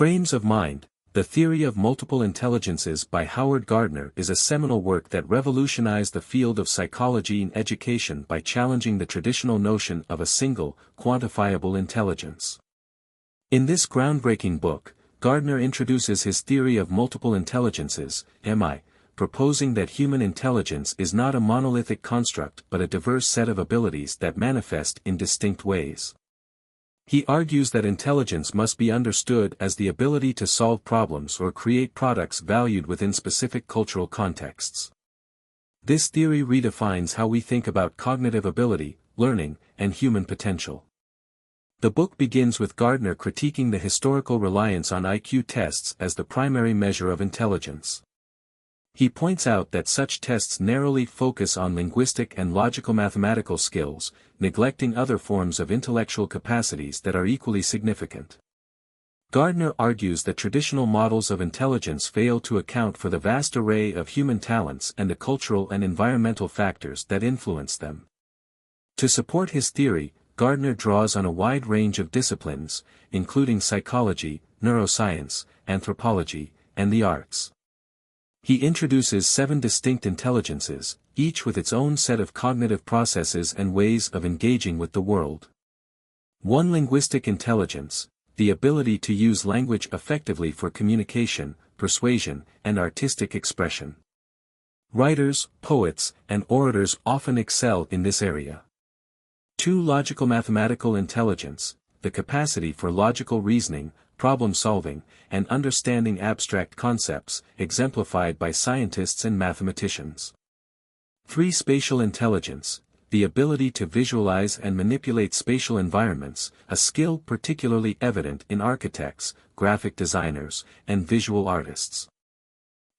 Frames of Mind, The Theory of Multiple Intelligences by Howard Gardner is a seminal work that revolutionized the field of psychology and education by challenging the traditional notion of a single, quantifiable intelligence. In this groundbreaking book, Gardner introduces his theory of multiple intelligences, MI, proposing that human intelligence is not a monolithic construct but a diverse set of abilities that manifest in distinct ways. He argues that intelligence must be understood as the ability to solve problems or create products valued within specific cultural contexts. This theory redefines how we think about cognitive ability, learning, and human potential. The book begins with Gardner critiquing the historical reliance on IQ tests as the primary measure of intelligence. He points out that such tests narrowly focus on linguistic and logical mathematical skills, neglecting other forms of intellectual capacities that are equally significant. Gardner argues that traditional models of intelligence fail to account for the vast array of human talents and the cultural and environmental factors that influence them. To support his theory, Gardner draws on a wide range of disciplines, including psychology, neuroscience, anthropology, and the arts. He introduces 7 distinct intelligences, each with its own set of cognitive processes and ways of engaging with the world. 1. Linguistic intelligence, the ability to use language effectively for communication, persuasion, and artistic expression. Writers, poets, and orators often excel in this area. 2. Logical mathematical intelligence, the capacity for logical reasoning, problem-solving, and understanding abstract concepts, exemplified by scientists and mathematicians. 3. Spatial intelligence, the ability to visualize and manipulate spatial environments, a skill particularly evident in architects, graphic designers, and visual artists.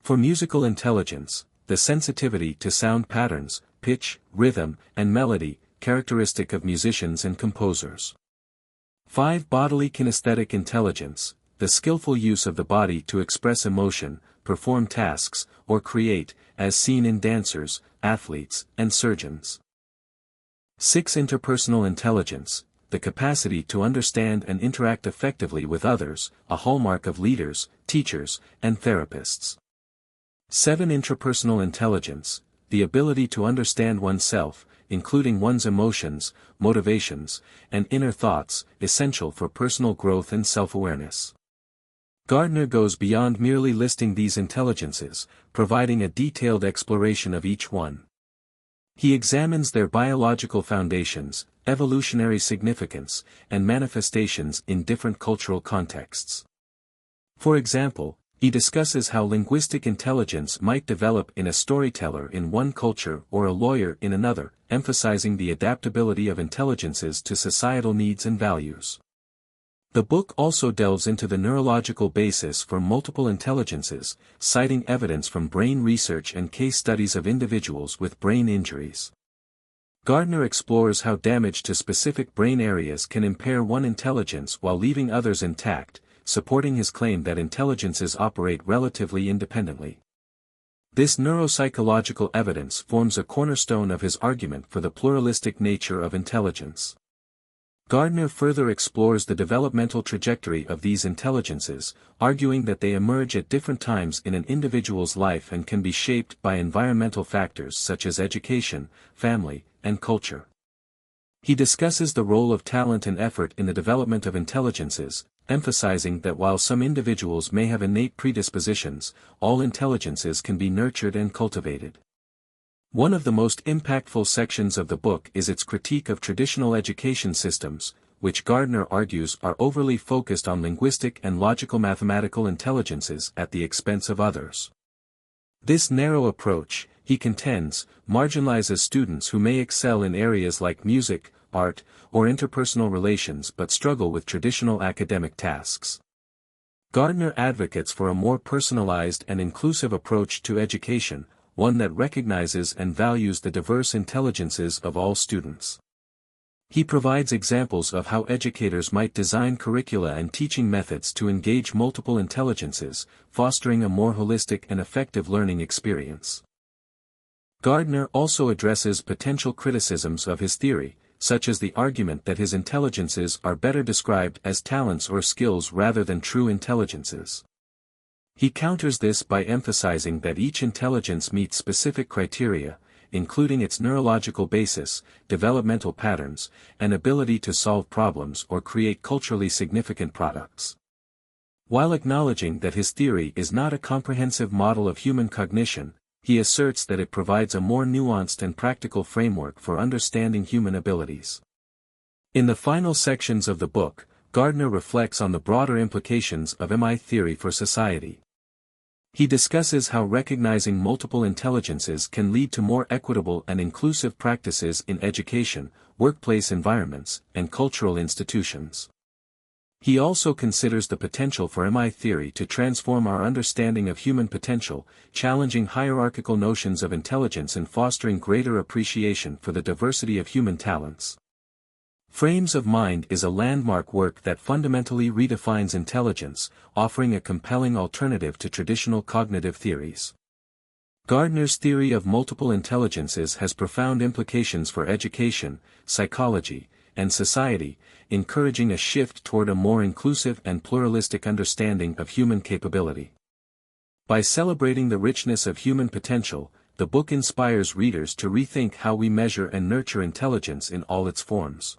4. Musical intelligence, the sensitivity to sound patterns, pitch, rhythm, and melody, characteristic of musicians and composers. 5. Bodily kinesthetic intelligence, the skillful use of the body to express emotion, perform tasks, or create, as seen in dancers, athletes, and surgeons. 6. Interpersonal intelligence, the capacity to understand and interact effectively with others, a hallmark of leaders, teachers, and therapists. 7. Intrapersonal intelligence, the ability to understand oneself, including one's emotions, motivations, and inner thoughts, essential for personal growth and self-awareness. Gardner goes beyond merely listing these intelligences, providing a detailed exploration of each one. He examines their biological foundations, evolutionary significance, and manifestations in different cultural contexts. For example, he discusses how linguistic intelligence might develop in a storyteller in one culture or a lawyer in another, emphasizing the adaptability of intelligences to societal needs and values. The book also delves into the neurological basis for multiple intelligences, citing evidence from brain research and case studies of individuals with brain injuries. Gardner explores how damage to specific brain areas can impair one intelligence while leaving others intact, supporting his claim that intelligences operate relatively independently. This neuropsychological evidence forms a cornerstone of his argument for the pluralistic nature of intelligence. Gardner further explores the developmental trajectory of these intelligences, arguing that they emerge at different times in an individual's life and can be shaped by environmental factors such as education, family, and culture. He discusses the role of talent and effort in the development of intelligences, emphasizing that while some individuals may have innate predispositions, all intelligences can be nurtured and cultivated. One of the most impactful sections of the book is its critique of traditional education systems, which Gardner argues are overly focused on linguistic and logical mathematical intelligences at the expense of others. This narrow approach, he contends, marginalizes students who may excel in areas like music, art, or interpersonal relations but struggle with traditional academic tasks. Gardner advocates for a more personalized and inclusive approach to education, one that recognizes and values the diverse intelligences of all students. He provides examples of how educators might design curricula and teaching methods to engage multiple intelligences, fostering a more holistic and effective learning experience. Gardner also addresses potential criticisms of his theory, such as the argument that his intelligences are better described as talents or skills rather than true intelligences. He counters this by emphasizing that each intelligence meets specific criteria, including its neurological basis, developmental patterns, and ability to solve problems or create culturally significant products. While acknowledging that his theory is not a comprehensive model of human cognition, he asserts that it provides a more nuanced and practical framework for understanding human abilities. In the final sections of the book, Gardner reflects on the broader implications of MI theory for society. He discusses how recognizing multiple intelligences can lead to more equitable and inclusive practices in education, workplace environments, and cultural institutions. He also considers the potential for MI theory to transform our understanding of human potential, challenging hierarchical notions of intelligence and fostering greater appreciation for the diversity of human talents. Frames of Mind is a landmark work that fundamentally redefines intelligence, offering a compelling alternative to traditional cognitive theories. Gardner's theory of multiple intelligences has profound implications for education, psychology, and society, encouraging a shift toward a more inclusive and pluralistic understanding of human capability. By celebrating the richness of human potential, the book inspires readers to rethink how we measure and nurture intelligence in all its forms.